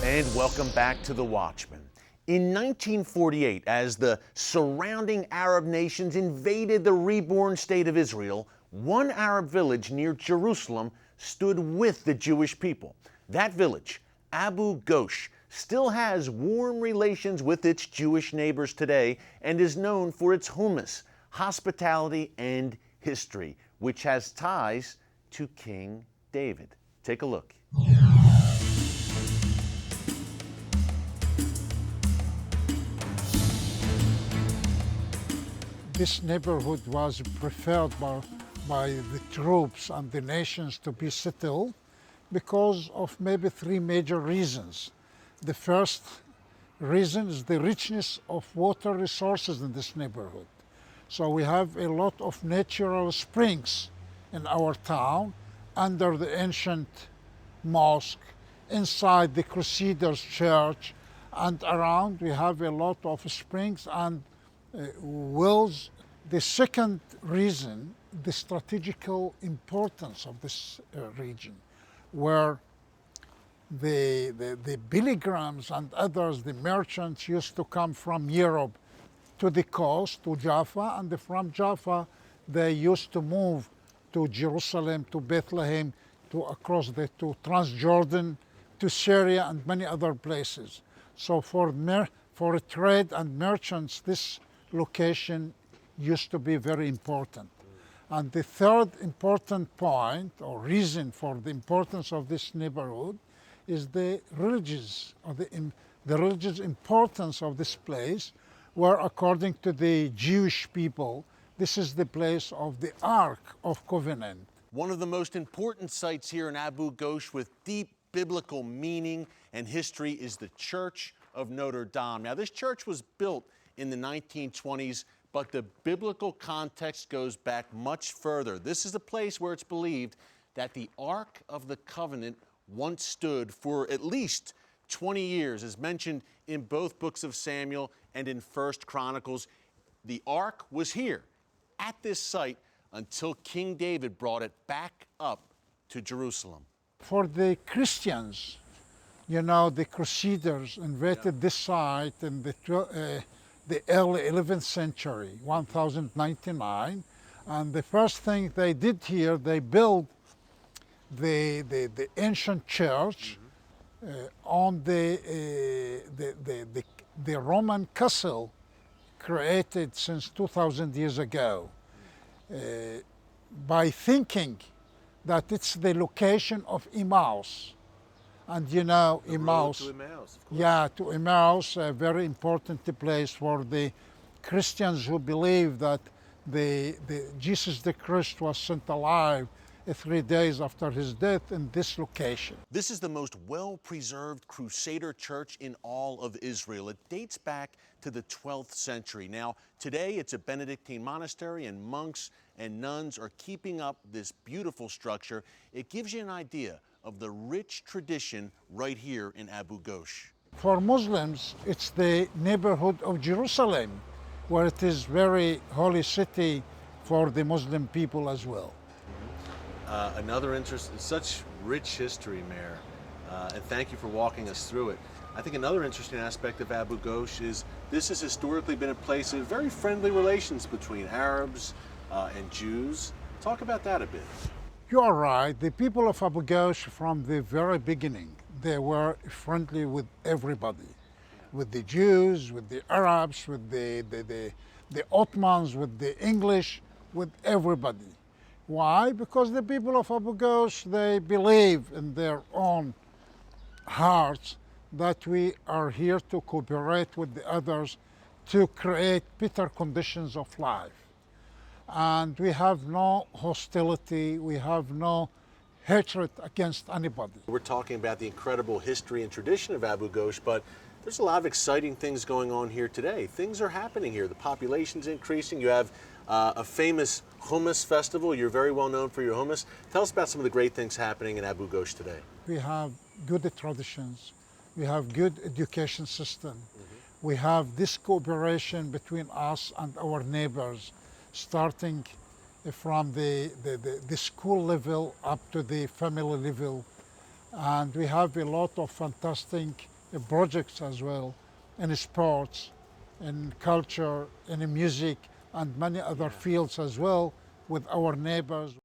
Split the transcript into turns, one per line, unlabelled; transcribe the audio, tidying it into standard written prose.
And welcome back to The Watchman. In 1948, as the surrounding Arab nations invaded the reborn state of Israel, one Arab village near Jerusalem stood with the Jewish people. That village, Abu Ghosh, still has warm relations with its Jewish neighbors today and is known for its hummus, hospitality, and history, which has ties to King David. Take a look.
This neighborhood was preferred by the troops and the nations to be settled because of maybe three major reasons. The first reason is the richness of water resources in this neighborhood. So we have a lot of natural springs in our town under the ancient mosque, inside the Crusaders church, and around we have a lot of springs and wells. The second reason, the strategical importance of this region, where the pilgrims and others, the merchants, used to come from Europe to the coast, to Jaffa, and from Jaffa they used to move to Jerusalem, to Bethlehem, to Transjordan, to Syria, and many other places. So for trade and merchants, this location used to be very important. And the third important point or reason for the importance of this neighborhood is the religious importance of this place, where according to the Jewish people, this is the place of the Ark of Covenant.
One of the most important sites here in Abu Ghosh with deep biblical meaning and history is the Church of Notre-Dame. Now, this church was built in the 1920s, but the biblical context goes back much further. This is a place where it's believed that the Ark of the Covenant once stood for at least 20 years, as mentioned in both books of Samuel and in 1 Chronicles. The Ark was here at this site until King David brought it back up to Jerusalem.
For the Christians, you know, the Crusaders invaded this site in the early 11th century, 1099, and the first thing they did here, they built the ancient church on the Roman castle created since 2,000 years ago, by thinking that it's the location of Emmaus. And you know, Emmaus,
to Emmaus, of course.
Yeah, to Emmaus, a very important place for the Christians who believe that Jesus the Christ was sent alive 3 days after his death in this location.
This is the most well-preserved Crusader church in all of Israel. It dates back to the 12th century. Now, today it's a Benedictine monastery, and monks and nuns are keeping up this beautiful structure. It gives you an idea of the rich tradition right here in Abu Ghosh.
For Muslims, it's the neighborhood of Jerusalem, where it is very holy city for the Muslim people as well.
Another interest, such rich history, Mayor, and thank you for walking us through it. I think another interesting aspect of Abu Ghosh is this has historically been a place of very friendly relations between Arabs and Jews. Talk about that a bit.
You are right. The people of Abu Ghosh, from the very beginning, they were friendly with everybody, with the Jews, with the Arabs, with the Ottomans, with the English, with everybody. Why? Because the people of Abu Ghosh, they believe in their own hearts that we are here to cooperate with the others to create better conditions of life. And we have no hostility, we have no hatred against anybody.
We're talking about the incredible history and tradition of Abu Ghosh, but there's a lot of exciting things going on here today. Things are happening here. The population's increasing. You have a famous hummus festival. You're very well known for your hummus. Tell us about some of the great things happening in Abu Ghosh today.
We have good traditions. We have good education system. We have this cooperation between us and our neighbors, starting from the school level up to the family level. And we have a lot of fantastic projects as well in sports, in culture, in music, and many other fields as well with our neighbors.